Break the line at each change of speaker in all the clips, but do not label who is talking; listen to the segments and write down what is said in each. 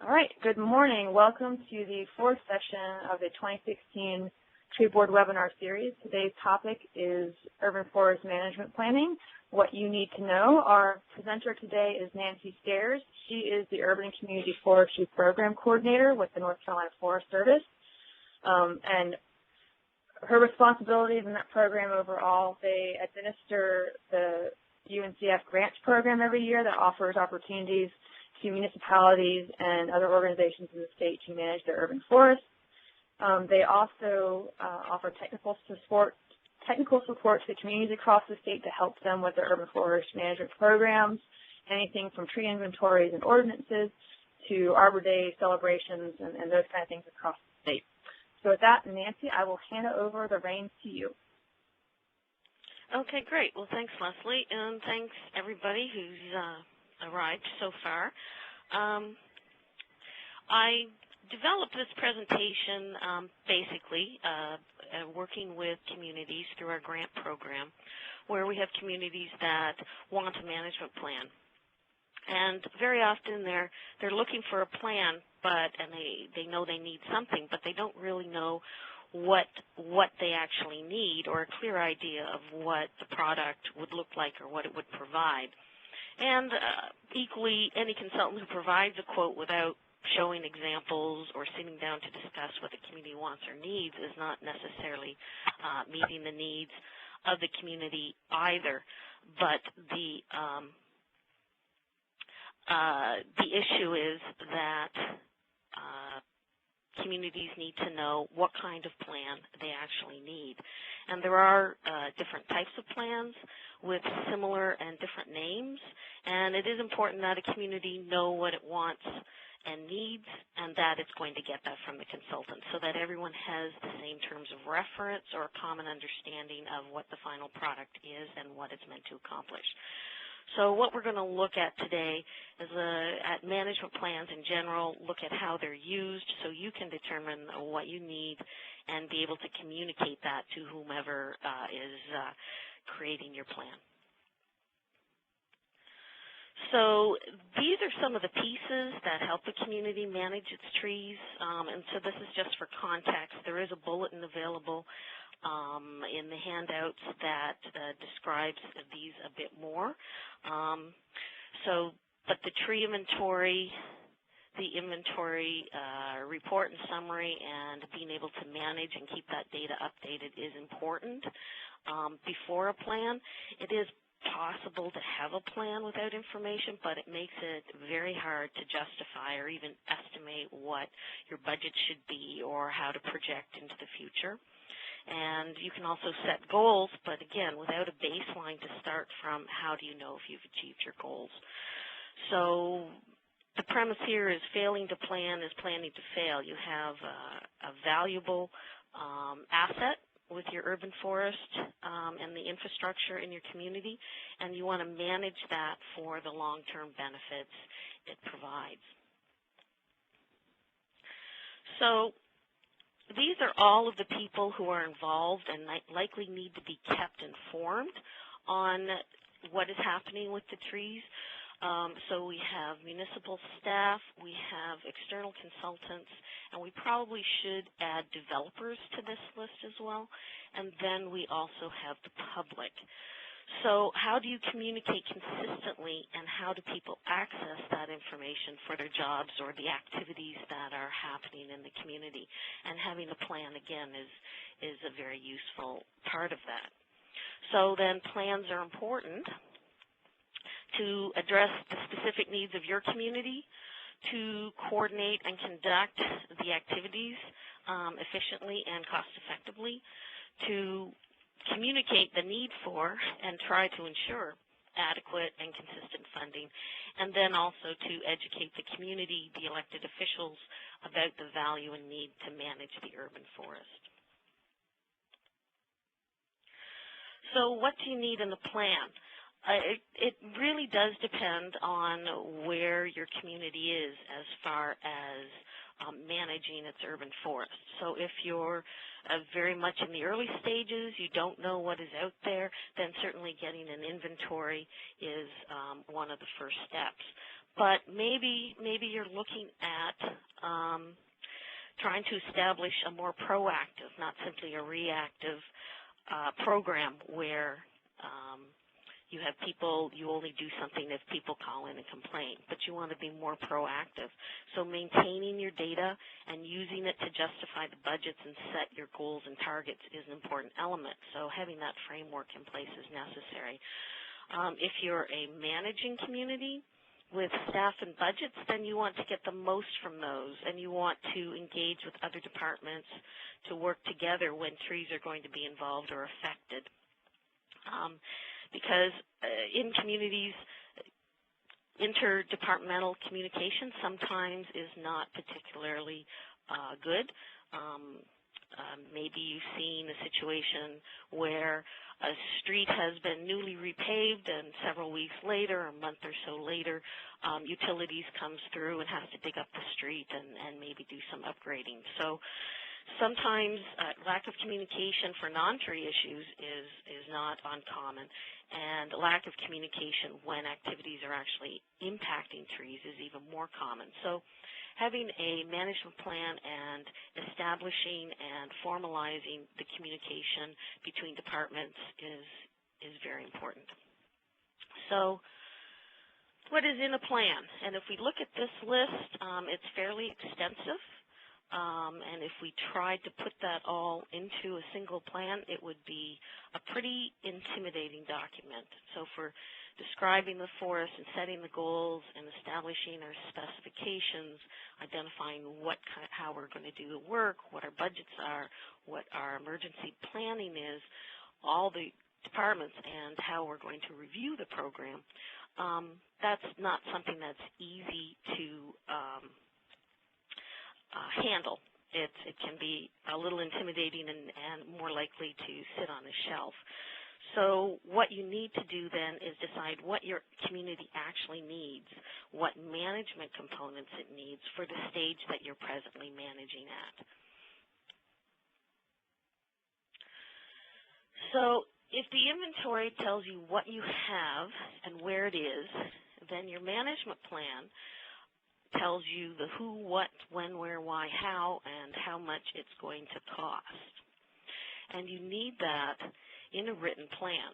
All right, good morning. Welcome to the fourth session of the 2016 Tree Board webinar series. Today's topic is Urban Forest Management Planning, what you need to know. Our presenter today is Nancy Stairs. She is the Urban and Community Forestry Program Coordinator with the North Carolina Forest Service. And her responsibilities in that program overall, they administer the UNCF grants program every year that offers opportunities to municipalities and other organizations in the state to manage their urban forests. They also offer technical support to the communities across the state to help them with their urban forest management programs, anything from tree inventories and ordinances to Arbor Day celebrations and those kind of things across the state. So with that, Nancy, I will hand over the reins to you.
Okay, great. Well, thanks, Leslie, and thanks everybody who's arrived so far. I developed this presentation basically working with communities through our grant program, where we have communities that want a management plan. And very often they're looking for a plan, and they know they need something, but they don't really know what they actually need or a clear idea of what the product would look like or what it would provide. And equally, any consultant who provides a quote without showing examples or sitting down to discuss what the community wants or needs is not necessarily meeting the needs of the community either. But the issue is that communities need to know what kind of plan they actually need. And there are different types of plans with similar and different names, and it is important that a community know what it wants and needs and that it's going to get that from the consultant so that everyone has the same terms of reference or a common understanding of what the final product is and what it's meant to accomplish. So what we're going to look at today is at management plans in general, look at how they're used so you can determine what you need and be able to communicate that to whomever is creating your plan. So these are some of the pieces that help the community manage its trees, and so this is just for context. There is a bulletin available in the handouts that describes these a bit more. But the tree inventory, the inventory report and summary, and being able to manage and keep that data updated is important. Before a plan, it is possible to have a plan without information, but it makes it very hard to justify or even estimate what your budget should be or how to project into the future. And you can also set goals, but again, without a baseline to start from, how do you know if you've achieved your goals? So the premise here is failing to plan is planning to fail. You have a valuable asset with your urban forest and the infrastructure in your community, and you want to manage that for the long-term benefits it provides. So these are all of the people who are involved and likely need to be kept informed on what is happening with the trees. So we have municipal staff, we have external consultants, and we probably should add developers to this list as well. And then we also have the public. So how do you communicate consistently, and how do people access that information for their jobs or the activities that are happening in the community? And having a plan, again, is a very useful part of that. So then plans are important to address the specific needs of your community, to coordinate and conduct the activities efficiently and cost-effectively, to communicate the need for and try to ensure adequate and consistent funding, and then also to educate the community, the elected officials, about the value and need to manage the urban forest. So what do you need in the plan? It really does depend on where your community is as far as managing its urban forest. So if you're very much in the early stages, you don't know what is out there, then certainly getting an inventory is one of the first steps. but maybe you're looking at trying to establish a more proactive, not simply a reactive program where you have people, you only do something if people call in and complain, but you want to be more proactive. So maintaining your data and using it to justify the budgets and set your goals and targets is an important element. So having that framework in place is necessary. If you're a managing community with staff and budgets, then you want to get the most from those, and you want to engage with other departments to work together when trees are going to be involved or affected. Because in communities, interdepartmental communication sometimes is not particularly good. Maybe you've seen a situation where a street has been newly repaved and several weeks later, a month or so later, utilities comes through and has to dig up the street and maybe do some upgrading. So sometimes lack of communication for non-tree issues is not uncommon, and lack of communication when activities are actually impacting trees is even more common. So having a management plan and establishing and formalizing the communication between departments is very important. So what is in a plan? And if we look at this list, it's fairly extensive. And if we tried to put that all into a single plan, it would be a pretty intimidating document. So for describing the forest and setting the goals and establishing our specifications, identifying how we're going to do the work, what our budgets are, what our emergency planning is, all the departments, and how we're going to review the program, that's not something that's easy to handle. It can be a little intimidating and more likely to sit on a shelf. So what you need to do then is decide what your community actually needs, what management components it needs for the stage that you're presently managing at. So if the inventory tells you what you have and where it is, then your management plan tells you the who, what, when, where, why, how, and how much it's going to cost. And you need that in a written plan,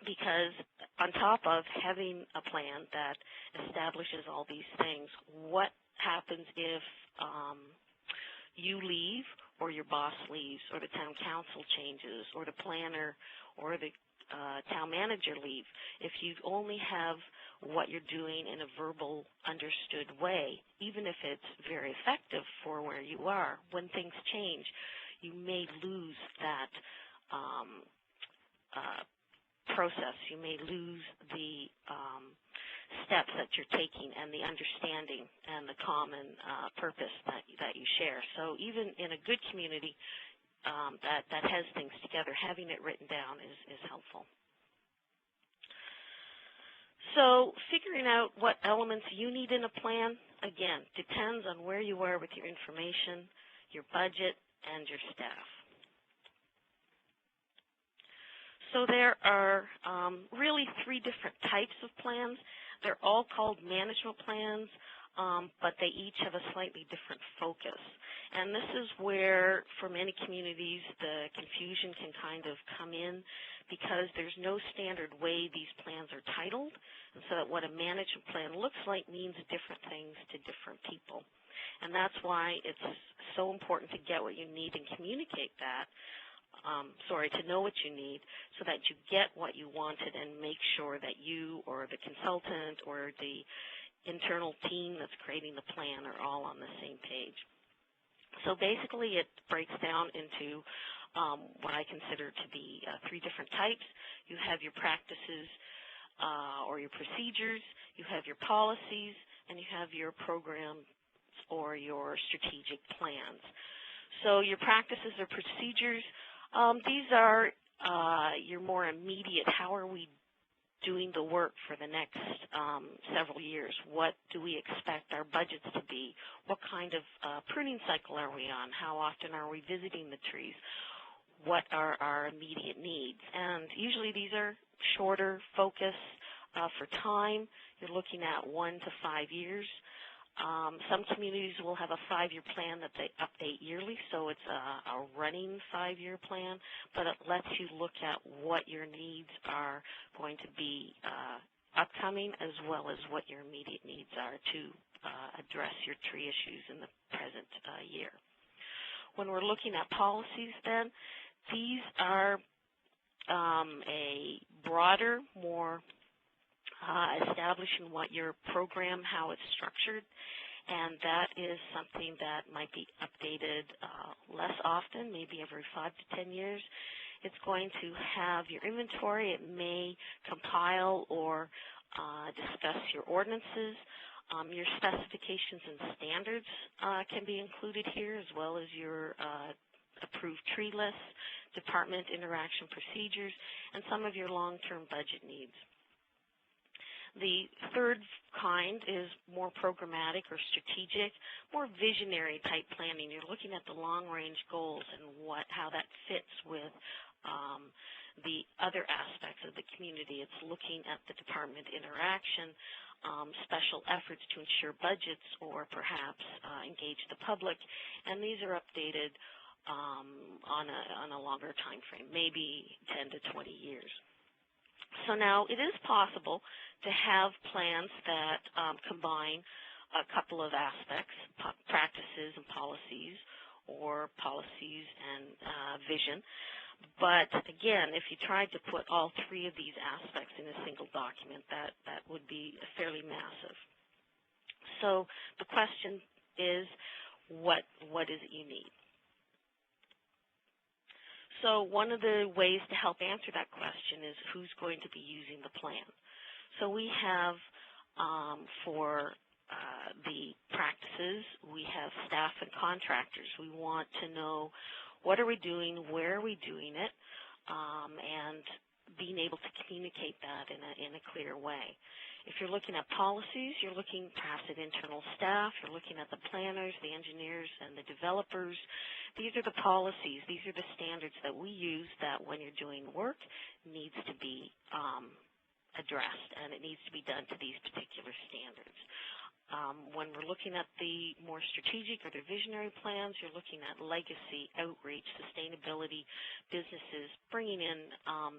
because on top of having a plan that establishes all these things, what happens if you leave, or your boss leaves, or the town council changes, or the planner or the town manager leave? If you only have what you're doing in a verbal, understood way, even if it's very effective for where you are, when things change, you may lose that process. You may lose the steps that you're taking and the understanding and the common purpose that you share. So even in a good community that has things together, having it written down is helpful. So figuring out what elements you need in a plan, again, depends on where you are with your information, your budget, and your staff. So there are really three different types of plans. They're all called management plans, but they each have a slightly different focus. And this is where, for many communities, the confusion can kind of come in, because there's no standard way these plans are titled, and so that what a management plan looks like means different things to different people. And that's why it's so important to get what you need and communicate that, to know what you need, so that you get what you wanted and make sure that you or the consultant or the internal team that's creating the plan are all on the same page. So basically it breaks down into what I consider to be three different types. You have your practices or your procedures, you have your policies, and you have your programs or your strategic plans. So your practices or procedures, these are your more immediate, how are we doing the work for the next several years? What do we expect our budgets to be? What kind of pruning cycle are we on? How often are we visiting the trees? What are our immediate needs? And usually these are shorter, focused, For time, you're looking at 1 to 5 years. Some communities will have a 5-year plan that they update yearly, so it's a running 5-year plan, but it lets you look at what your needs are going to be upcoming, as well as what your immediate needs are to address your tree issues in the present year. When we're looking at policies then, these are a broader, more establishing what your program, how it's structured, and that is something that might be updated less often, maybe every 5 to 10 years. It's going to have your inventory. It may compile or discuss your ordinances. Your specifications and standards can be included here, as well as your approved tree lists, department interaction procedures, and some of your long-term budget needs. The third kind is more programmatic or strategic, more visionary type planning. You're looking at the long-range goals and how that fits with the other aspects of the community. It's looking at the department interaction, special efforts to ensure budgets or perhaps engage the public, and these are updated on a longer time frame, maybe 10 to 20 years. So now it is possible to have plans that combine a couple of aspects, practices and policies, or policies and vision. But again, if you tried to put all three of these aspects in a single document, that would be fairly massive. So the question is, what is it you need? So one of the ways to help answer that question is who's going to be using the plan. So we have for the practices, we have staff and contractors. We want to know what are we doing, where are we doing it, and being able to communicate that in a clear way. If you're looking at policies, you're looking perhaps at internal staff, you're looking at the planners, the engineers, and the developers. These are the policies, these are the standards that we use that when you're doing work needs to be addressed, and it needs to be done to these particular standards. When we're looking at the more strategic or the visionary plans, you're looking at legacy, outreach, sustainability, businesses, bringing in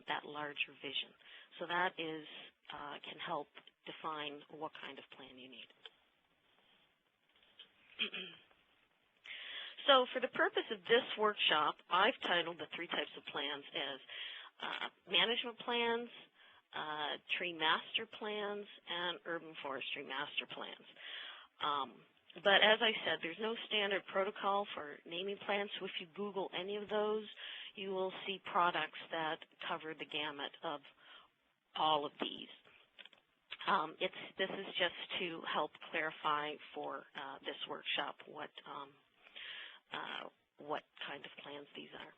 that larger vision. So that is can help define what kind of plan you need. So for the purpose of this workshop, I've titled the three types of plans as management plans, tree master plans, and urban forestry master plans. But as I said, there's no standard protocol for naming plans, so if you Google any of those, you will see products that cover the gamut of all of these. This is just to help clarify for this workshop what kind of plans these are.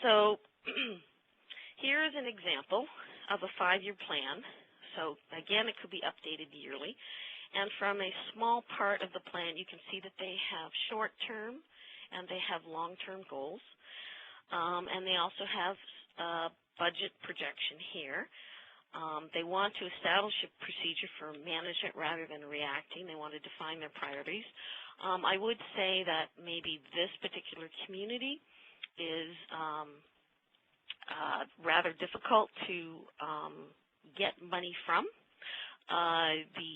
So here is an example of a 5-year plan. So again, it could be updated yearly. And from a small part of the plan, you can see that they have short-term and they have long-term goals. And they also have budget projection here. They want to establish a procedure for management rather than reacting. They want to define their priorities. I would say that maybe this particular community is rather difficult to get money from. The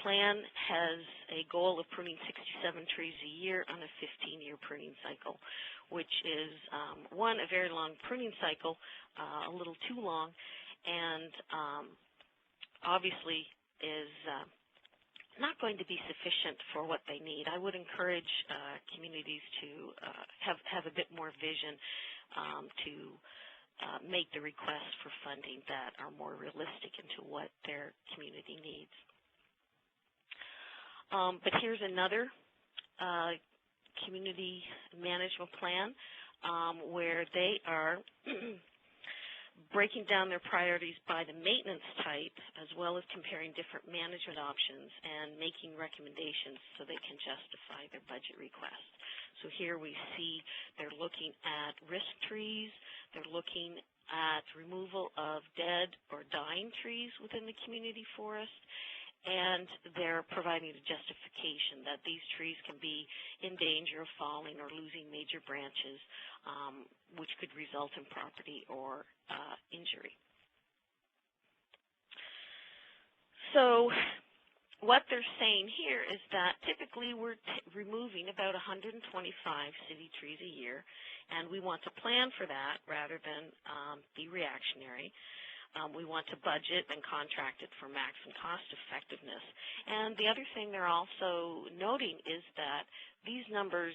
plan has a goal of pruning 67 trees a year on a 15-year pruning cycle, which is, one, a very long pruning cycle, a little too long, and obviously is not going to be sufficient for what they need. I would encourage communities to have a bit more vision to make the requests for funding that are more realistic into what their community needs. But here's another community management plan where they are breaking down their priorities by the maintenance type, as well as comparing different management options and making recommendations so they can justify their budget request. So here we see they're looking at risk trees, they're looking at removal of dead or dying trees within the community forest, and they're providing a justification that these trees can be in danger of falling or losing major branches, which could result in property or injury. So what they're saying here is that typically we're removing about 125 city trees a year, and we want to plan for that rather than be reactionary. We want to budget and contract it for maximum cost effectiveness. And the other thing they're also noting is that these numbers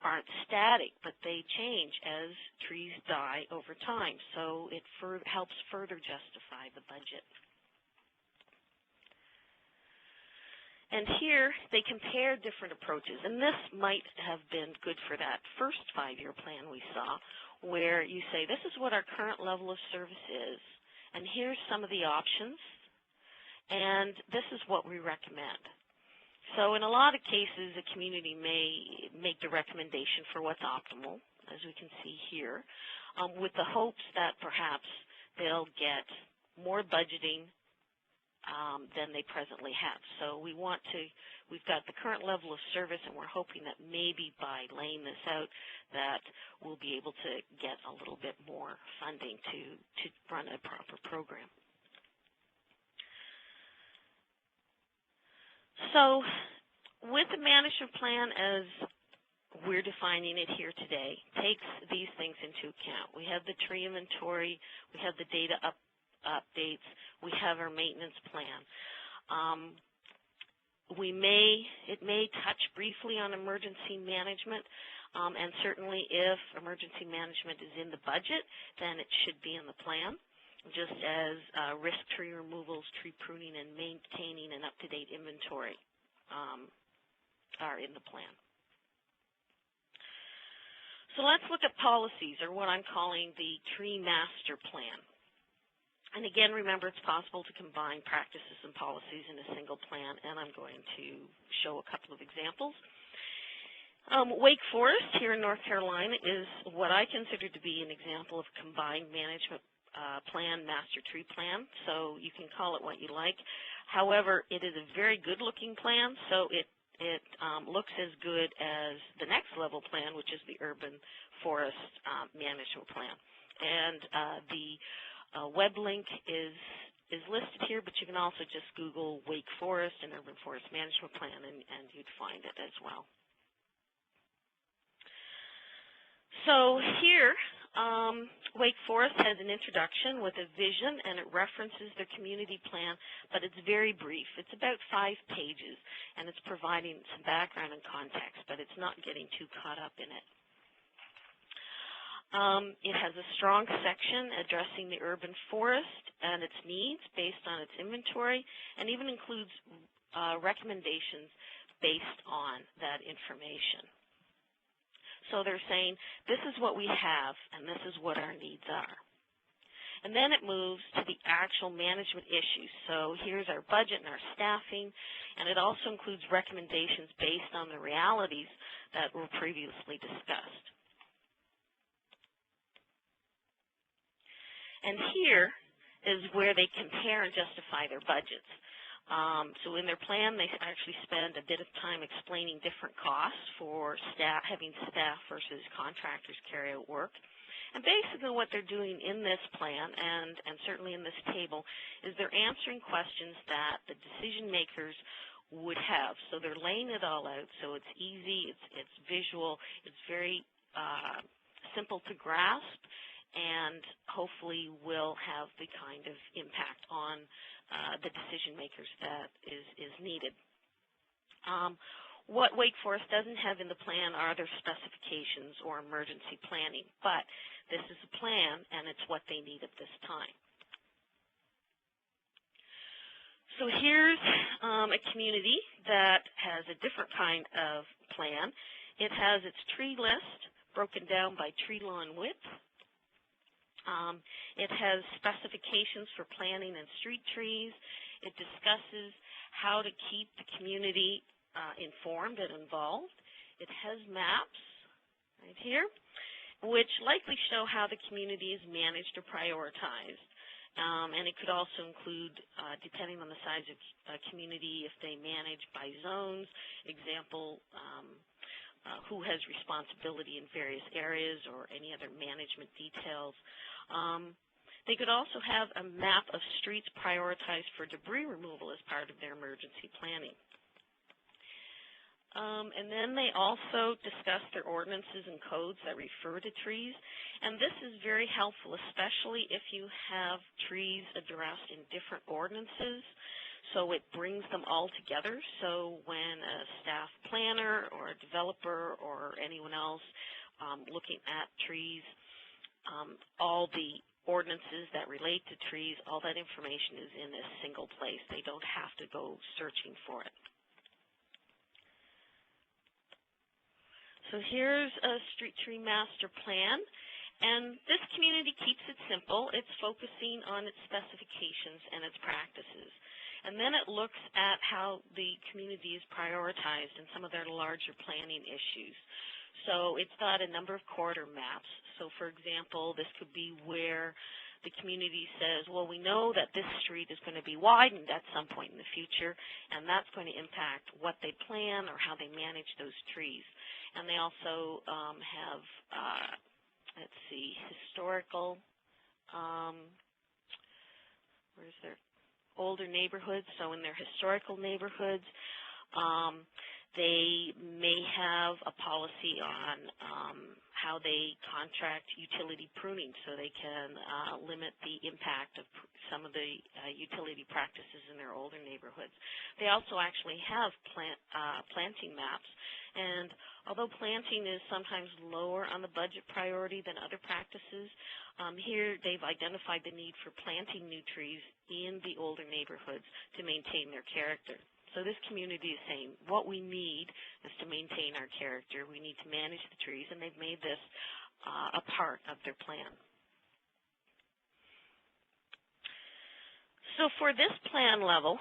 aren't static, but they change as trees die over time. So it helps further justify the budget. And here they compare different approaches, and this might have been good for that first 5-year plan we saw, where you say this is what our current level of service is, and here's some of the options, and this is what we recommend. So in a lot of cases, a community may make the recommendation for what's optimal, as we can see here, with the hopes that perhaps they'll get more budgeting than they presently have. So we've got the current level of service, and we're hoping that maybe by laying this out that we'll be able to get a little bit more funding to run a proper program. So with the management plan as we're defining it here today, takes these things into account. We have the tree inventory, we have the data updates, we have our maintenance plan. It may touch briefly on emergency management, and certainly if emergency management is in the budget, then it should be in the plan, just as risk tree removals, tree pruning, and maintaining an up-to-date inventory are in the plan. So let's look at policies, or what I'm calling the tree master plan. And again, remember, it's possible to combine practices and policies in a single plan, and I'm going to show a couple of examples. Wake Forest here in North Carolina is what I consider to be an example of combined management plan, master tree plan, so you can call it what you like. However, it is a very good-looking plan, so it looks as good as the next level plan, which is the urban forest management plan. And the web link is listed here, but you can also just Google Wake Forest and Urban Forest Management Plan, and you'd find it as well. So here, Wake Forest has an introduction with a vision, and it references their community plan, but it's very brief. It's about 5 pages, and it's providing some background and context, but it's not getting too caught up in it. It has a strong section addressing the urban forest and its needs based on its inventory, and even includes recommendations based on that information. So they're saying, this is what we have, and this is what our needs are. And then it moves to the actual management issues. So here's our budget and our staffing, and it also includes recommendations based on the realities that were previously discussed. And here is where they compare and justify their budgets. So in their plan, they actually spend a bit of time explaining different costs for having staff versus contractors carry out work. And basically what they're doing in this plan, and certainly in this table, is they're answering questions that the decision makers would have. So they're laying it all out, so it's easy, it's visual, it's very simple to grasp, and hopefully will have the kind of impact on the decision makers that is needed. What Wake Forest doesn't have in the plan are their specifications or emergency planning, but this is a plan, and it's what they need at this time. So here's a community that has a different kind of plan. It has its tree list broken down by tree lawn width. It has specifications for planting and street trees. It discusses how to keep the community informed and involved. It has maps right here. which likely show how the community is managed or prioritized. And it could also include, depending on the size of a community, if they manage by zones, example, who has responsibility in various areas or any other management details. They could also have a map of streets prioritized for debris removal as part of their emergency planning. And then they also discuss their ordinances and codes that refer to trees. And this is very helpful, especially if you have trees addressed in different ordinances. So it brings them all together. So when a staff planner or a developer or anyone else looking at trees, all the ordinances that relate to trees, all that information is in a single place. They don't have to go searching for it. So here's a street tree master plan, and this community keeps it simple. It's focusing on its specifications and its practices. And then it looks at how the community is prioritized in some of their larger planning issues. So it's got a number of corridor maps. So for example, this could be where the community says, well, we know that this street is going to be widened at some point in the future, and that's going to impact what they plan or how they manage those trees. And they also have, let's see, historical, where's their older neighborhoods. So in their historical neighborhoods, they may have a policy on how they contract utility pruning so they can limit the impact of some of the utility practices in their older neighborhoods. They also actually have planting maps. And although planting is sometimes lower on the budget priority than other practices, here they've identified the need for planting new trees in the older neighborhoods to maintain their character. So this community is saying what we need is to maintain our character. We need to manage the trees, and they've made this a part of their plan. So for this plan level,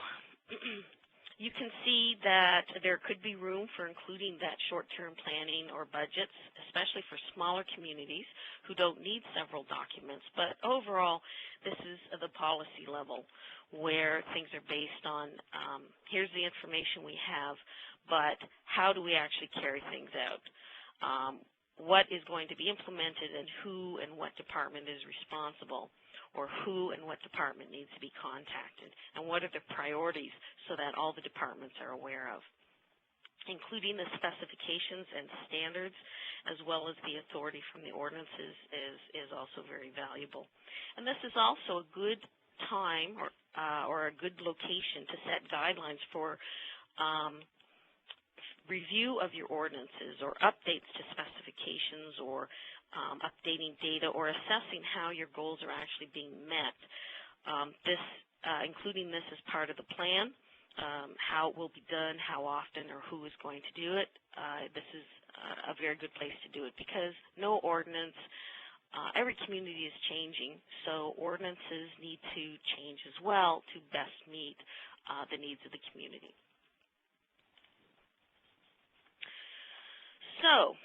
you can see that there could be room for including that short-term planning or budgets, especially for smaller communities who don't need several documents. But overall, this is the policy level where things are based on, here's the information we have, but how do we actually carry things out? What is going to be implemented and who and what department is responsible, or who and what department needs to be contacted, and what are the priorities so that all the departments are aware of. Including the specifications and standards as well as the authority from the ordinances is also very valuable. And this is also a good time or a good location to set guidelines for review of your ordinances or updates to specifications or updating data or assessing how your goals are actually being met. Including this as part of the plan, how it will be done, how often, or who is going to do it. This is a very good place to do it because no ordinance, every community is changing, so ordinances need to change as well to best meet the needs of the community. So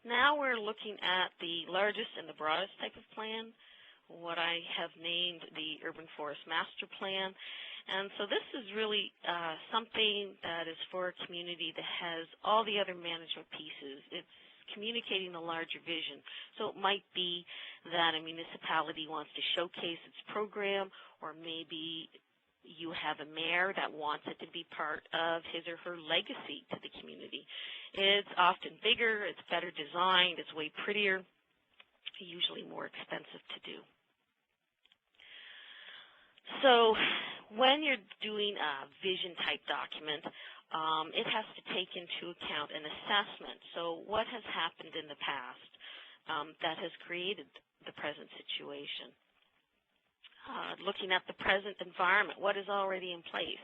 now we're looking at the largest and the broadest type of plan, what I have named the Urban Forest Master Plan. And so this is really something that is for a community that has all the other management pieces. It's communicating the larger vision. So it might be that a municipality wants to showcase its program, or maybe you have a mayor that wants it to be part of his or her legacy to the community. It's often bigger, it's better designed, it's way prettier, usually more expensive to do. So when you're doing a vision type document, it has to take into account an assessment. So what has happened in the past that has created the present situation? Looking at the present environment, what is already in place?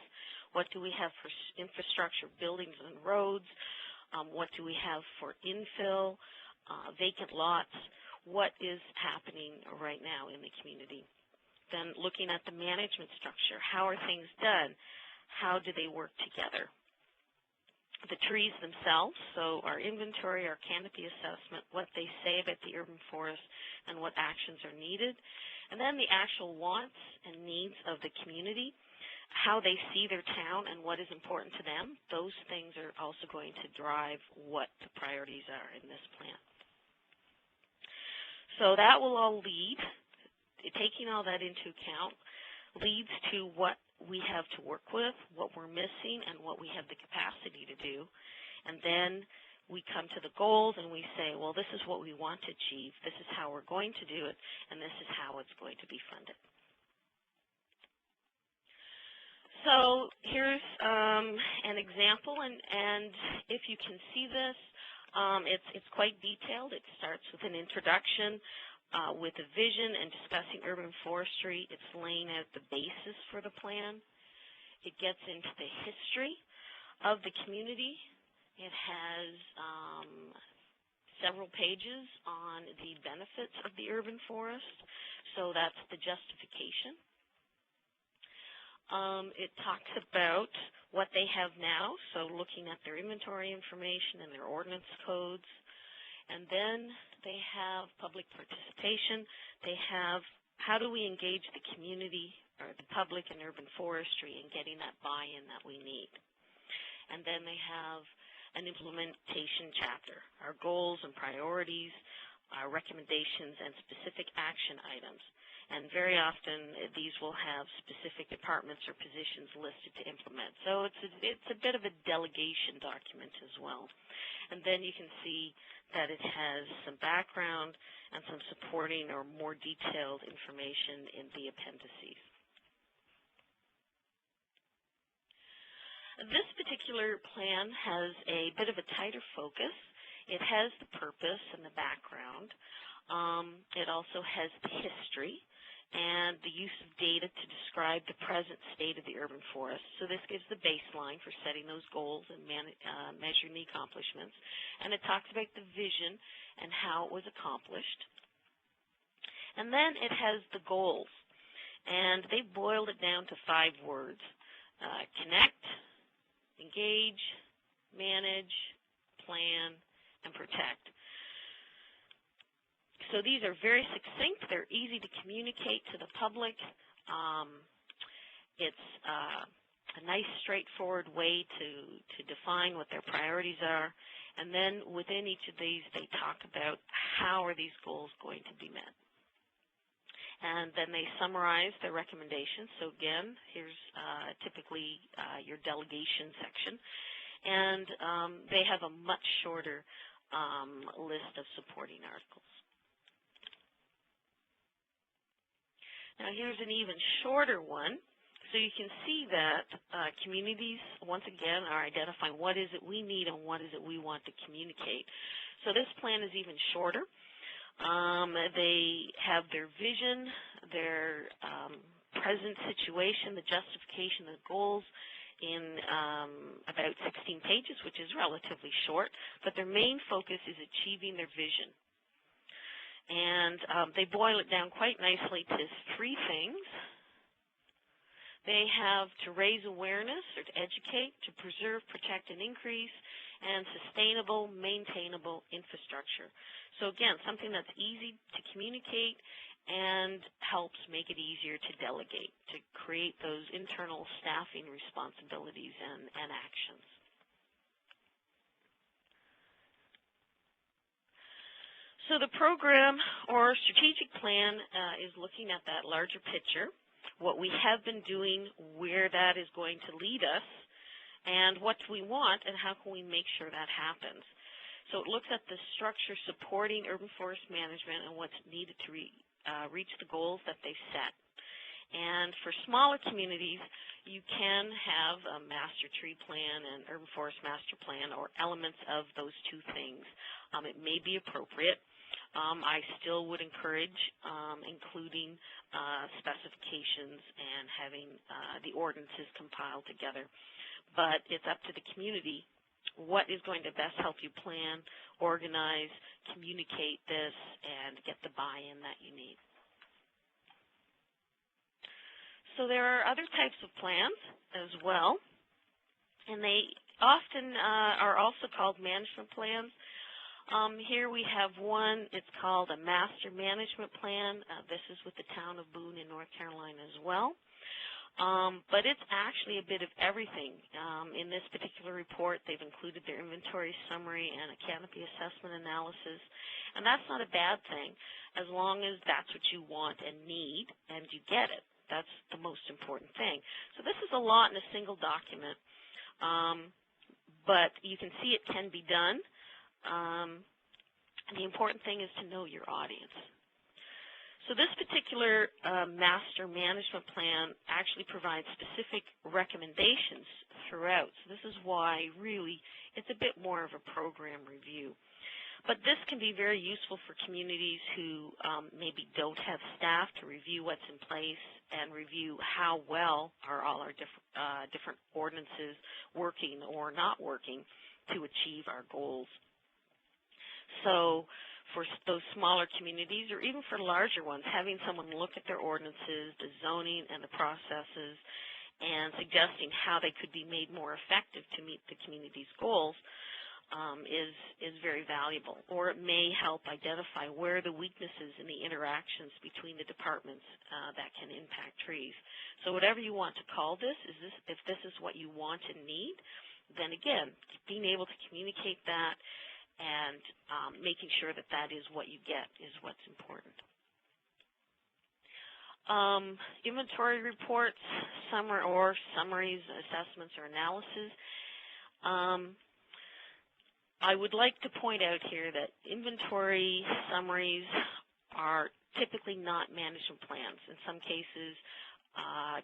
What do we have for infrastructure, buildings and roads? What do we have for infill, vacant lots? What is happening right now in the community? Then looking at the management structure, how are things done? How do they work together? the trees themselves, so our inventory, our canopy assessment, what they say about the urban forest, and what actions are needed. And then the actual wants and needs of the community, how they see their town and what is important to them. Those things are also going to drive what the priorities are in this plan. So that will all lead, taking all that into account, leads to what we have to work with, what we're missing, and what we have the capacity to do. And then we come to the goals and we say, well, this is what we want to achieve, this is how we're going to do it, and this is how it's going to be funded. So here's an example, and if you can see this, it's quite detailed. It starts with an introduction, with a vision and discussing urban forestry. It's laying out the basis for the plan. It gets into the history of the community. It has several pages on the benefits of the urban forest. So that's the justification. It talks about what they have now, so looking at their inventory information and their ordinance codes. And then they have public participation. They have how do we engage the community or the public in urban forestry and getting that buy-in that we need. And then they have an implementation chapter, our goals and priorities, our recommendations, and specific action items. And very often these will have specific departments or positions listed to implement. So it's a bit of a delegation document as well. And then you can see that it has some background and some supporting or more detailed information in the appendices. This particular plan has a bit of a tighter focus. It has the purpose and the background. It also has the history and the use of data to describe the present state of the urban forest. So this gives the baseline for setting those goals and measuring the accomplishments. And it talks about the vision and how it was accomplished. And then it has the goals. And they boiled it down to 5 words. Connect, engage, manage, plan, and protect. So these are very succinct. They're easy to communicate to the public. It's a nice, straightforward way to define what their priorities are. And then within each of these, they talk about how are these goals going to be met. And then they summarize their recommendations. So again, here's typically your delegation section. And they have a much shorter list of supporting articles. Now here's an even shorter one. So you can see that communities, once again, are identifying what is it we need and what is it we want to communicate. So this plan is even shorter. They have their vision, their present situation, the justification, the goals in about 16 pages, which is relatively short, but their main focus is achieving their vision. And they boil it down quite nicely to 3 things. They have to raise awareness or to educate, to preserve, protect, and increase, and sustainable, maintainable infrastructure. So again, something that's easy to communicate and helps make it easier to delegate, to create those internal staffing responsibilities and actions. So the program or strategic plan is looking at that larger picture, what we have been doing, where that is going to lead us, and what do we want, and how can we make sure that happens. So it looks at the structure supporting urban forest management and what's needed to reach the goals that they've set. And for smaller communities, you can have a master tree plan and urban forest master plan or elements of those 2 things. It may be appropriate. I still would encourage including specifications and having the ordinances compiled together. But it's up to the community what is going to best help you plan, organize, communicate this, and get the buy-in that you need. So there are other types of plans as well, and they often are also called management plans. Here we have one. It's called a master management plan. This is with the town of Boone in North Carolina as well. But it's actually a bit of everything. In this particular report, they've included their inventory summary and a canopy assessment analysis, and that's not a bad thing as long as that's what you want and need and you get it. That's the most important thing. So this is a lot in a single document, but you can see it can be done. The important thing is to know your audience. So this particular master management plan actually provides specific recommendations throughout. So this is why really it's a bit more of a program review. But this can be very useful for communities who maybe don't have staff to review what's in place and review how well are all our different ordinances working or not working to achieve our goals. So for those smaller communities or even for larger ones, having someone look at their ordinances, the zoning and the processes, and suggesting how they could be made more effective to meet the community's goals is very valuable. Or it may help identify where the weaknesses in the interactions between the departments that can impact trees. So whatever you want to call this, if this is what you want and need, then again, being able to communicate that and making sure that that is what you get is what's important. Inventory reports, summaries, assessments, or analysis. I would like to point out here that inventory summaries are typically not management plans. In some cases,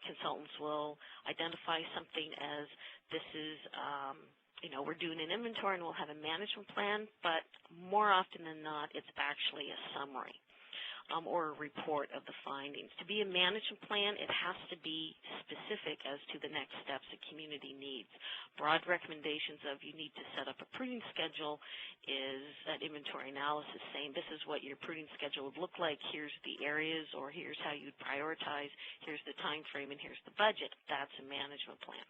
consultants will identify something as this is we're doing an inventory and we'll have a management plan, but more often than not, it's actually a summary or a report of the findings. To be a management plan, it has to be specific as to the next steps a community needs. Broad recommendations of you need to set up a pruning schedule is an inventory analysis saying this is what your pruning schedule would look like, here's the areas, or here's how you'd prioritize, here's the time frame, and here's the budget. That's a management plan.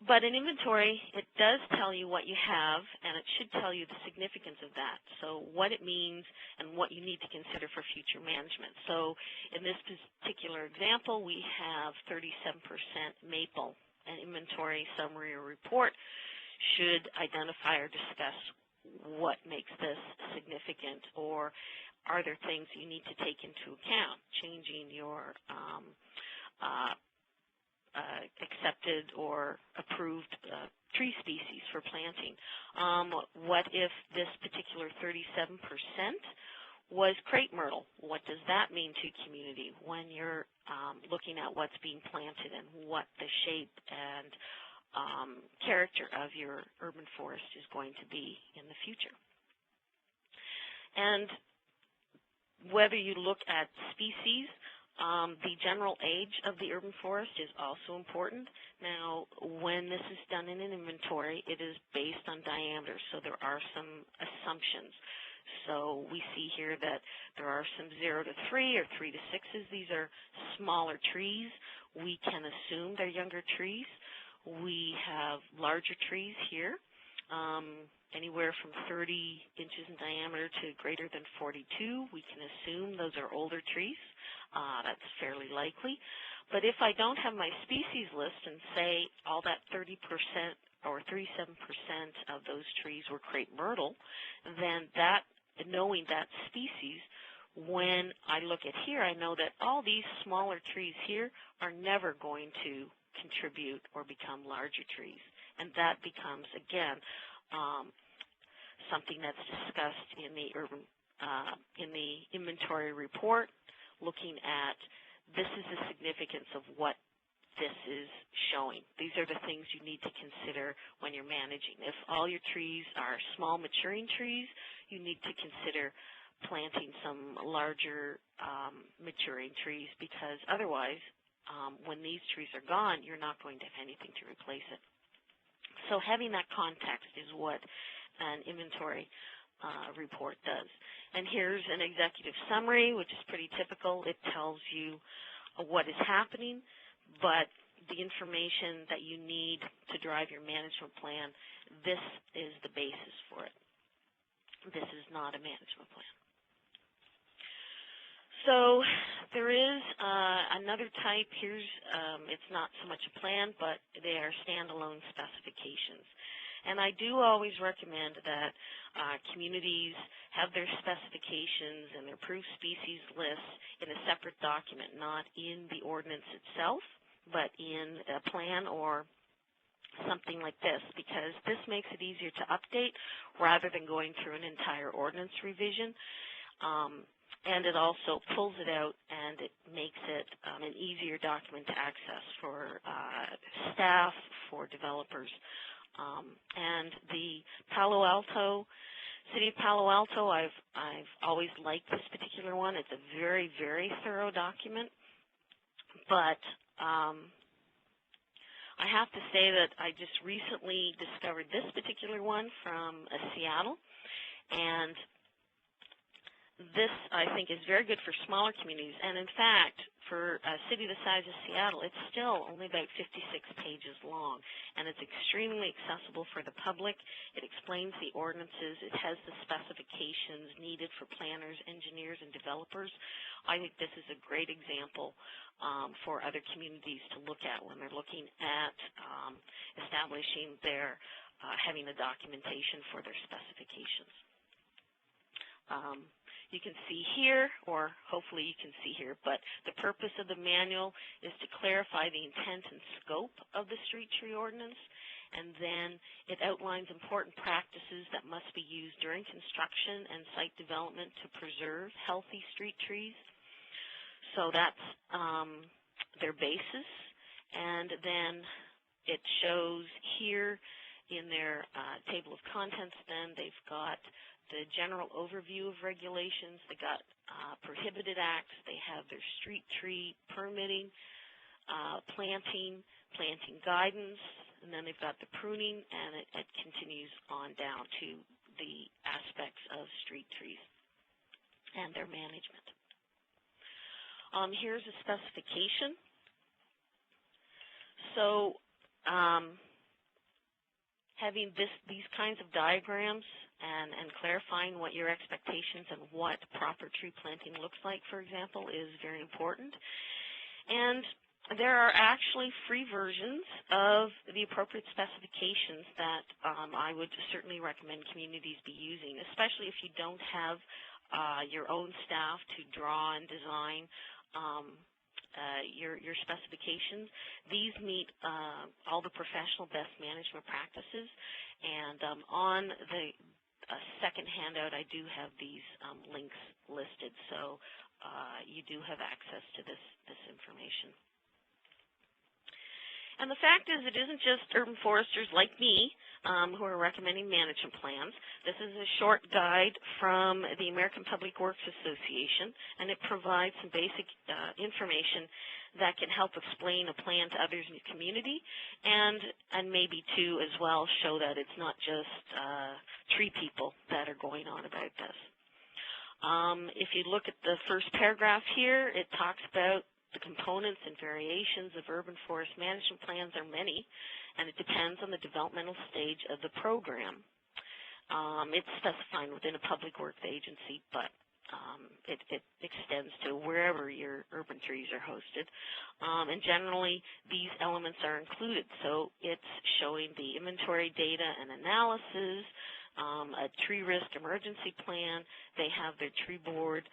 But an inventory, it does tell you what you have, and it should tell you the significance of that. So what it means and what you need to consider for future management. So in this particular example, we have 37% maple. An inventory summary or report should identify or discuss what makes this significant, or are there things you need to take into account, changing your accepted or approved tree species for planting. What if this particular 37% was crepe myrtle? What does that mean to community when you're looking at what's being planted and what the shape and character of your urban forest is going to be in the future? And whether you look at species, the general age of the urban forest is also important. Now, when this is done in an inventory, it is based on diameter, so there are some assumptions. So we see here that there are some 0 to 3 or 3 to 6s. These are smaller trees. We can assume they're younger trees. We have larger trees here, anywhere from 30 inches in diameter to greater than 42. We can assume those are older trees. That's fairly likely. But if I don't have my species list and say all that 30% or 37% of those trees were crepe myrtle, then knowing that species, when I look at here, I know that all these smaller trees here are never going to contribute or become larger trees. And that becomes, again, something that's discussed in the inventory report, looking at this is the significance of what this is showing. These are the things you need to consider when you're managing. If all your trees are small maturing trees, you need to consider planting some larger maturing trees, because otherwise, when these trees are gone, you're not going to have anything to replace it. So having that context is what an inventory report does. And here's an executive summary, which is pretty typical. It tells you what is happening, but the information that you need to drive your management plan, this is the basis for it. This is not a management plan. So there is another type. Here's, it's not so much a plan, but they are standalone specifications. And I do always recommend that communities have their specifications and their approved species lists in a separate document, not in the ordinance itself, but in a plan or something like this, because this makes it easier to update rather than going through an entire ordinance revision. And it also pulls it out and it makes it an easier document to access for staff, for developers. And the City of Palo Alto, I've always liked this particular one. It's a very, very thorough document. But I have to say that I just recently discovered this particular one from Seattle, and this, I think, is very good for smaller communities. And in fact, for a city the size of Seattle, it's still only about 56 pages long, and it's extremely accessible for the public. It explains the ordinances. It has the specifications needed for planners, engineers, and developers. I think this is a great example for other communities to look at when they're looking at establishing their, having a documentation for their specifications. You can see here, or hopefully you can see here, but the purpose of the manual is to clarify the intent and scope of the street tree ordinance, and then it outlines important practices that must be used during construction and site development to preserve healthy street trees. So that's their basis, and then it shows here in their table of contents, then they've got the general overview of regulations. They got prohibited acts. They have their street tree permitting, planting guidance, and then they've got the pruning, and it continues on down to the aspects of street trees and their management. Here's a specification. So having these kinds of diagrams and clarifying what your expectations and what proper tree planting looks like, for example, is very important. And there are actually free versions of the appropriate specifications that I would certainly recommend communities be using, especially if you don't have your own staff to draw and design your specifications. These meet all the professional best management practices, and on the second handout I do have these links listed, so you do have access to this information. And the fact is, it isn't just urban foresters like me who are recommending management plans. This is a short guide from the American Public Works Association, and it provides some basic information that can help explain a plan to others in your community, and maybe too as well show that it's not just tree people that are going on about this. If you look at the first paragraph here, it talks about the components and variations of urban forest management plans are many, and it depends on the developmental stage of the program. It's specified within a public works agency, but it extends to wherever your urban trees are hosted. And generally, these elements are included. So it's showing the inventory data and analysis, a tree risk emergency plan. They have their tree board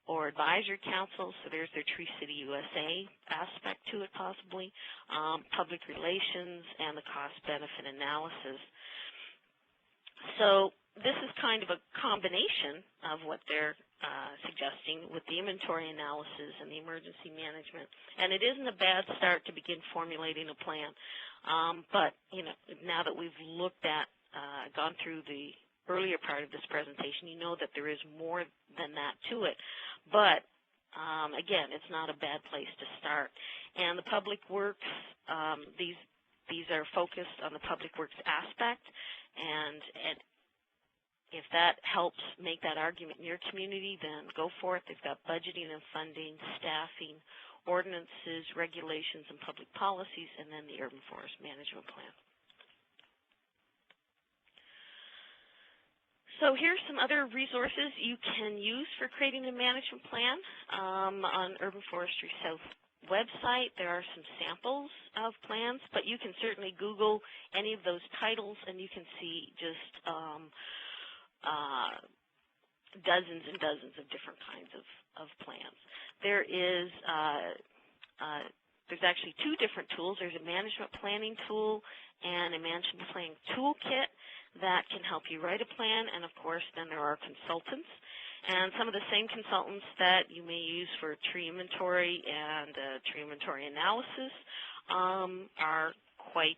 or advisory council, so there's their Tree City USA aspect to it possibly, public relations, and the cost-benefit analysis. So this is kind of a combination of what they're suggesting with the inventory analysis and the emergency management. And it isn't a bad start to begin formulating a plan. But, you know, now that we've looked at, gone through the earlier part of this presentation, you know that there is more than that to it. But, again, it's not a bad place to start. And the public works, these are focused on the public works aspect, and if that helps make that argument in your community, then go for it. They've got budgeting and funding, staffing, ordinances, regulations, and public policies, and then the urban forest management plan. So here's some other resources you can use for creating a management plan. On Urban Forestry South website, there are some samples of plans, but you can certainly Google any of those titles and you can see just dozens and dozens of different kinds of plans. There's actually two different tools. There's a management planning tool and a management planning toolkit that can help you write a plan, and of course then there are consultants. And some of the same consultants that you may use for tree inventory and tree inventory analysis are quite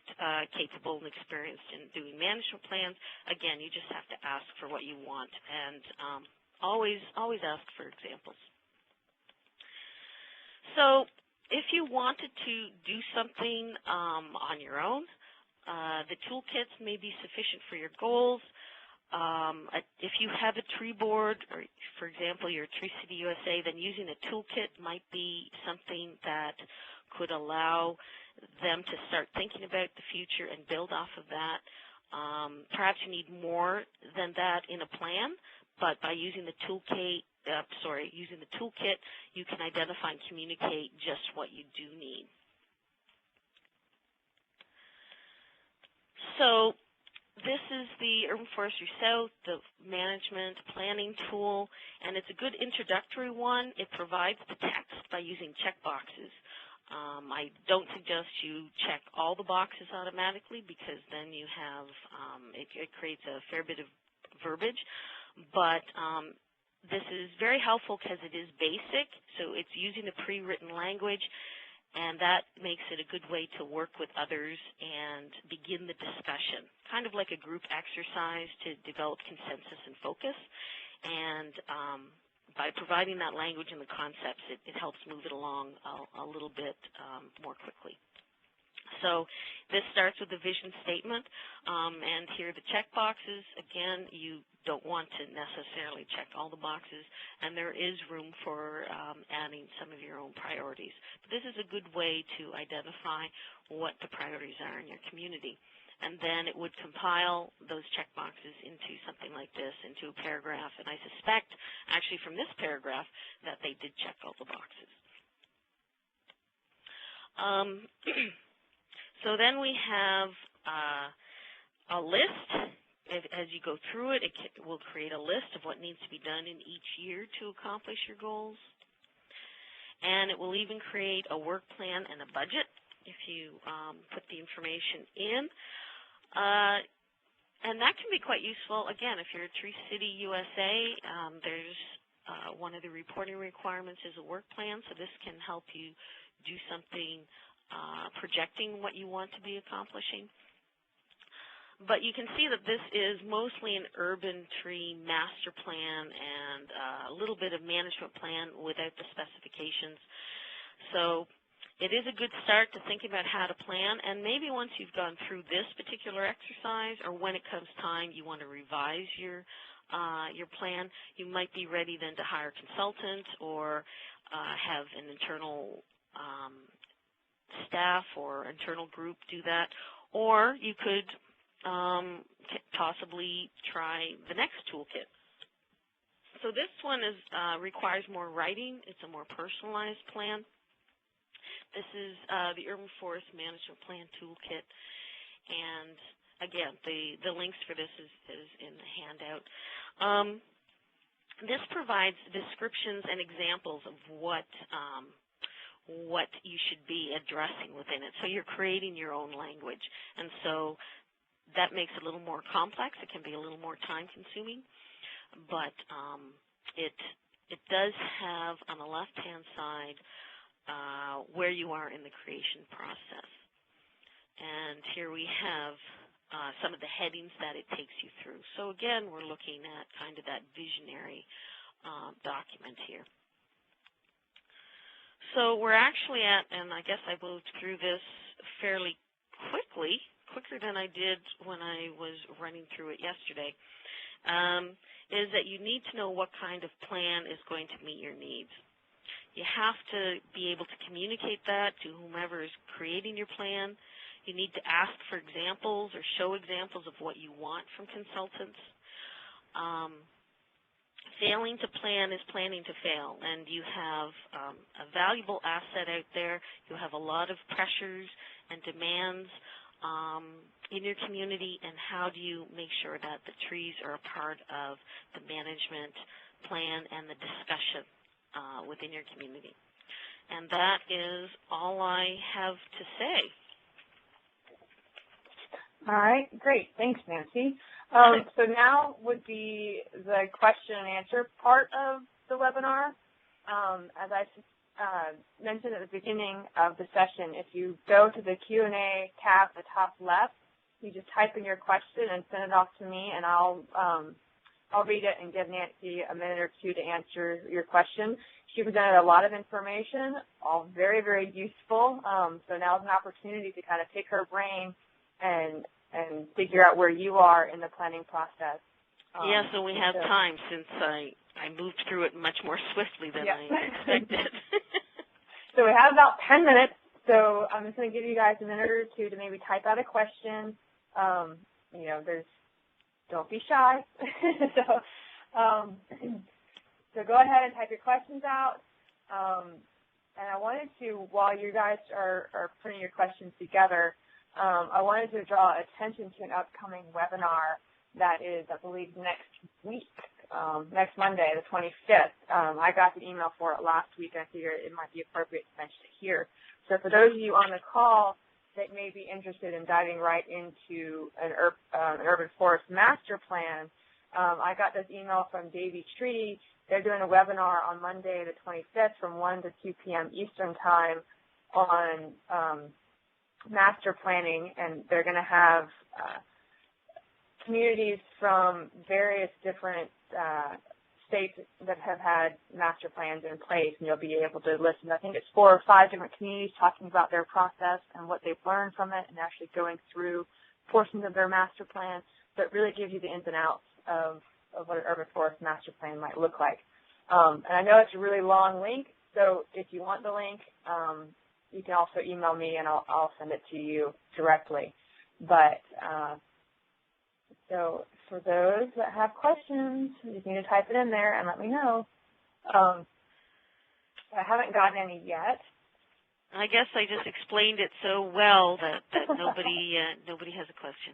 capable and experienced in doing management plans. Again, you just have to ask for what you want, and always ask for examples. So if you wanted to do something on your own, the toolkits may be sufficient for your goals. If you have a tree board, or for example, you're Tree City USA, then using a toolkit might be something that could allow them to start thinking about the future and build off of that. Perhaps you need more than that in a plan, but by using the toolkit, you can identify and communicate just what you do need. So this is the Urban Forestry South, the management planning tool, and it's a good introductory one. It provides the text by using checkboxes. I don't suggest you check all the boxes automatically because then you have, it creates a fair bit of verbiage, but this is very helpful because it is basic, so it's using the pre-written language, and that makes it a good way to work with others and begin the discussion, kind of like a group exercise to develop consensus and focus. And by providing that language and the concepts, it helps move it along a little bit more quickly. So this starts with the vision statement, and here are the check boxes. Again, you don't want to necessarily check all the boxes, and there is room for adding some of your own priorities. But this is a good way to identify what the priorities are in your community. And then it would compile those check boxes into something like this, into a paragraph. And I suspect, actually from this paragraph, that they did check all the boxes. So then we have a list. As you go through it, it will create a list of what needs to be done in each year to accomplish your goals. And it will even create a work plan and a budget if you put the information in. And that can be quite useful. Again, if you're a Tree City USA, there's one of the reporting requirements is a work plan, so this can help you do something projecting what you want to be accomplishing. But you can see that this is mostly an urban tree master plan and a little bit of management plan without the specifications. So it is a good start to think about how to plan, and maybe once you've gone through this particular exercise, or when it comes time you want to revise your plan, you might be ready then to hire a consultant or have an internal staff or internal group do that, or you could possibly try the next toolkit. So this one requires more writing. It's a more personalized plan. This is the Urban Forest Management Plan Toolkit, and again, the links for this is in the handout. This provides descriptions and examples of what you should be addressing within it. So you're creating your own language, and so that makes it a little more complex. It can be a little more time-consuming, but it does have on the left-hand side where you are in the creation process. And here we have some of the headings that it takes you through. So again, we're looking at kind of that visionary document here. So we're actually at, and I guess I moved through this fairly quickly, quicker than I did when I was running through it yesterday, is that you need to know what kind of plan is going to meet your needs. You have to be able to communicate that to whomever is creating your plan. You need to ask for examples or show examples of what you want from consultants. Failing to plan is planning to fail, and you have a valuable asset out there. You have a lot of pressures and demands in your community, and how do you make sure that the trees are a part of the management plan and the discussion within your community. And that is all I have to say.
All right, great. Thanks, Nancy. So now would be the question and answer part of the webinar. As I mentioned at the beginning of the session, if you go to the Q&A tab at the top left, you just type in your question and send it off to me, and I'll read it and give Nancy a minute or two to answer your question. She presented a lot of information, all very, very useful. So now is an opportunity to kind of pick her brain and figure out where you are in the planning process.
Yeah, so we have time since I moved through it much more swiftly than I expected.
So we have about 10 minutes, so I'm just going to give you guys a minute or two to maybe type out a question. You know, don't be shy. So go ahead and type your questions out. And I wanted to, while you guys are putting your questions together, I wanted to draw attention to an upcoming webinar that is, I believe, next week, next Monday, the 25th. I got the email for it last week, and I figured it might be appropriate to mention it here. So for those of you on the call that may be interested in diving right into an urban forest master plan, I got this email from Davey Tree. They're doing a webinar on Monday, the 25th, from 1 to 2 p.m. Eastern Time on master planning, and they're going to have communities from various different states that have had master plans in place, and you'll be able to listen. I think it's 4 or 5 different communities talking about their process and what they've learned from it, and actually going through portions of their master plan. So it really gives you the ins and outs of what an urban forest master plan might look like. And I know it's a really long link, so if you want the link, you can also email me, and I'll send it to you directly. But so for those that have questions, you just need to type it in there and let me know. I haven't gotten any yet.
I guess I just explained it so well that nobody has a question.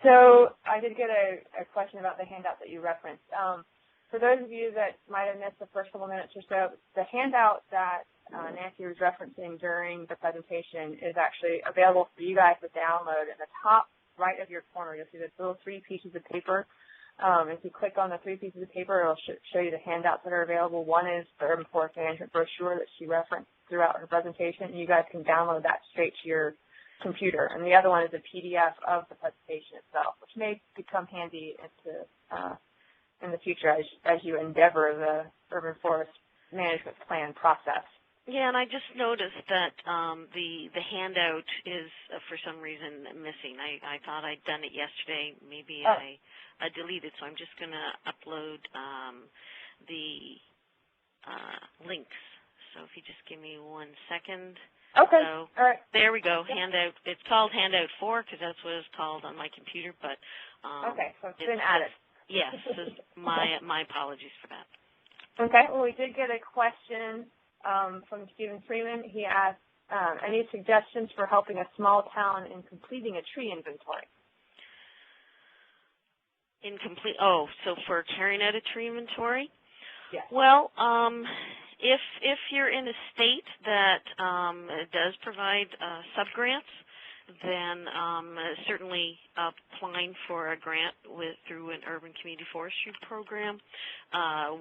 So I did get a question about the handout that you referenced. For those of you that might have missed the first couple minutes or so, the handout that Nancy was referencing during the presentation is actually available for you guys to download. In the top right of your corner, you'll see the little 3 pieces of paper. If you click on the 3 pieces of paper, it'll show you the handouts that are available. One is the Urban Forest Management brochure that she referenced throughout her presentation, and you guys can download that straight to your computer. And the other one is a PDF of the presentation itself, which may become handy in the future as you endeavor the urban forest management plan process.
Yeah, and I just noticed that the handout is, for some reason, missing. I thought I'd done it yesterday. Maybe I deleted, so I'm just going to upload the links. So if you just give me 1 second.
Okay.
So
all right.
There we go. Yeah. Handout. It's called Handout 4 because that's what it's called on my computer. But
okay, so it's been added.
Yes. So my apologies for that.
Okay. Well, we did get a question from Stephen Freeman. He asked, any suggestions for helping a small town in completing a tree inventory?
So for carrying out a tree inventory?
Yes.
Well, if you're in a state that does provide sub-grants, then certainly applying for a grant through an urban community forestry program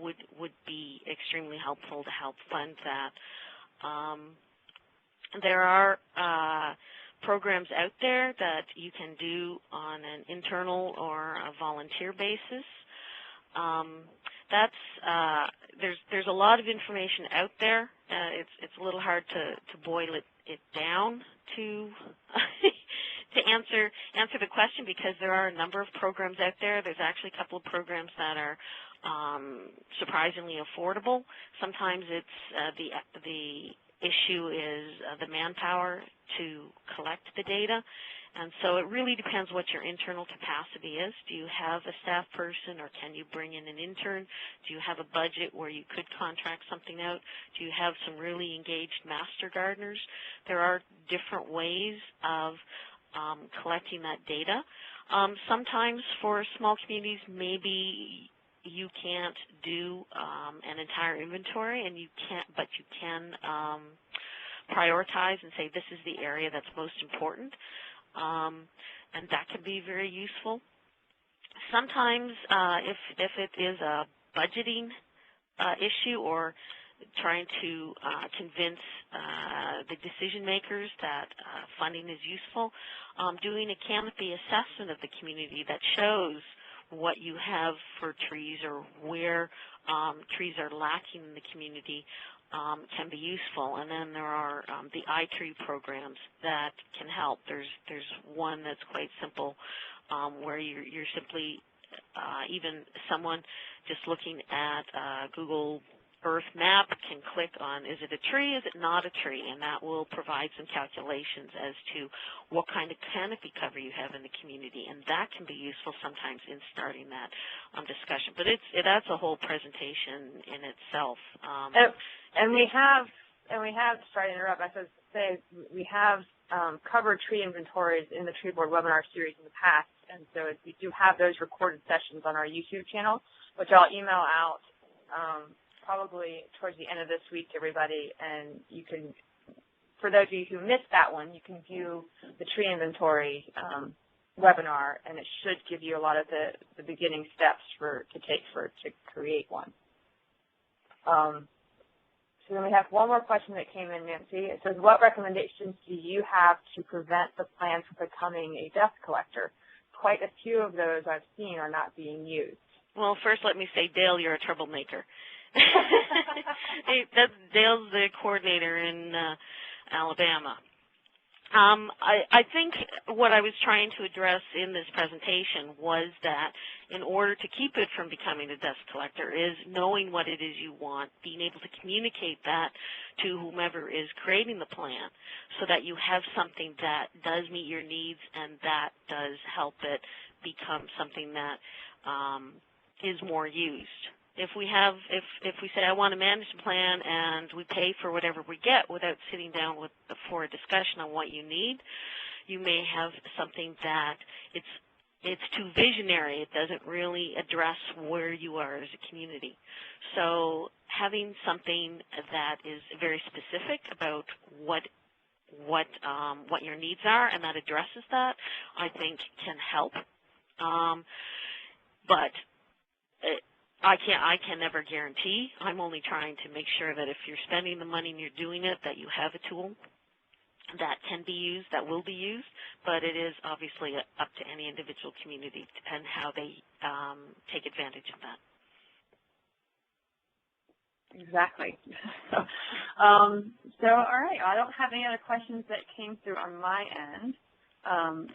would be extremely helpful to help fund that. There are programs out there that you can do on an internal or a volunteer basis. There's a lot of information out there. It's a little hard to boil it down to to answer the question because there are a number of programs out there. There's actually a couple of programs that are surprisingly affordable. Sometimes it's the issue is the manpower to collect the data. And so it really depends what your internal capacity is. Do you have a staff person, or can you bring in an intern? Do you have a budget where you could contract something out? Do you have some really engaged master gardeners? There are different ways of collecting that data. Sometimes for small communities, maybe you can't do an entire inventory, and but you can prioritize and say this is the area that's most important. And that can be very useful. Sometimes if it is a budgeting issue, or trying to convince the decision makers that funding is useful, doing a canopy assessment of the community that shows what you have for trees, or where trees are lacking in the community, can be useful. And then there are the iTree programs that can help. There's one that's quite simple, where you're simply, even someone just looking at Google Earth map can click on, is it a tree, is it not a tree, and that will provide some calculations as to what kind of canopy cover you have in the community, and that can be useful sometimes in starting that discussion. But that's a whole presentation in itself.
And we have, sorry to interrupt, I was going to say, we have covered tree inventories in the Tree Board webinar series in the past, and so we do have those recorded sessions on our YouTube channel, which I'll email out probably towards the end of this week to everybody, and you can, for those of you who missed that one, you can view the tree inventory webinar, and it should give you a lot of the beginning steps to create one. So then we have one more question that came in, Nancy. It says, what recommendations do you have to prevent the plan from becoming a dust collector? Quite a few of those I've seen are not being used.
Well, first let me say, Dale, you're a troublemaker. Dale's the coordinator in Alabama. I think what I was trying to address in this presentation was that in order to keep it from becoming a dust collector is knowing what it is you want, being able to communicate that to whomever is creating the plan so that you have something that does meet your needs and that does help it become something that is more used. If we say I want a management plan and we pay for whatever we get without sitting down for a discussion on what you need, you may have something that it's too visionary. It doesn't really address where you are as a community. So having something that is very specific about what your needs are and that addresses that, I think can help. But I can never guarantee. I'm only trying to make sure that if you're spending the money and you're doing it, that you have a tool that can be used, that will be used, but it is obviously up to any individual community and how they take advantage of that.
Exactly. So all right, I don't have any other questions that came through on my end.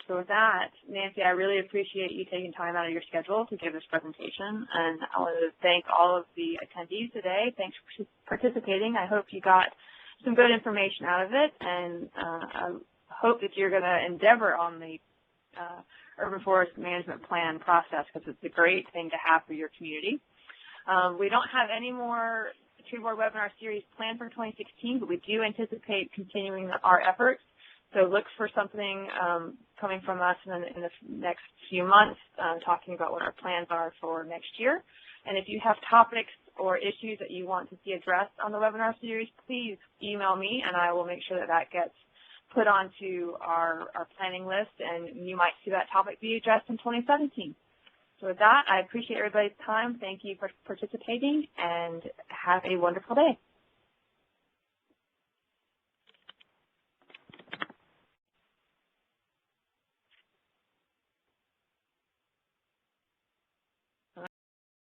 So with that, Nancy, I really appreciate you taking time out of your schedule to give this presentation, and I want to thank all of the attendees today. Thanks for participating. I hope you got some good information out of it, and I hope that you're going to endeavor on the urban forest management plan process, because it's a great thing to have for your community. We don't have any more Tree Board webinar series planned for 2016, but we do anticipate continuing our efforts. So look for something coming from us in the next few months, talking about what our plans are for next year. And if you have topics or issues that you want to see addressed on the webinar series, please email me, and I will make sure that that gets put onto our planning list, and you might see that topic be addressed in 2017. So with that, I appreciate everybody's time. Thank you for participating, and have a wonderful day.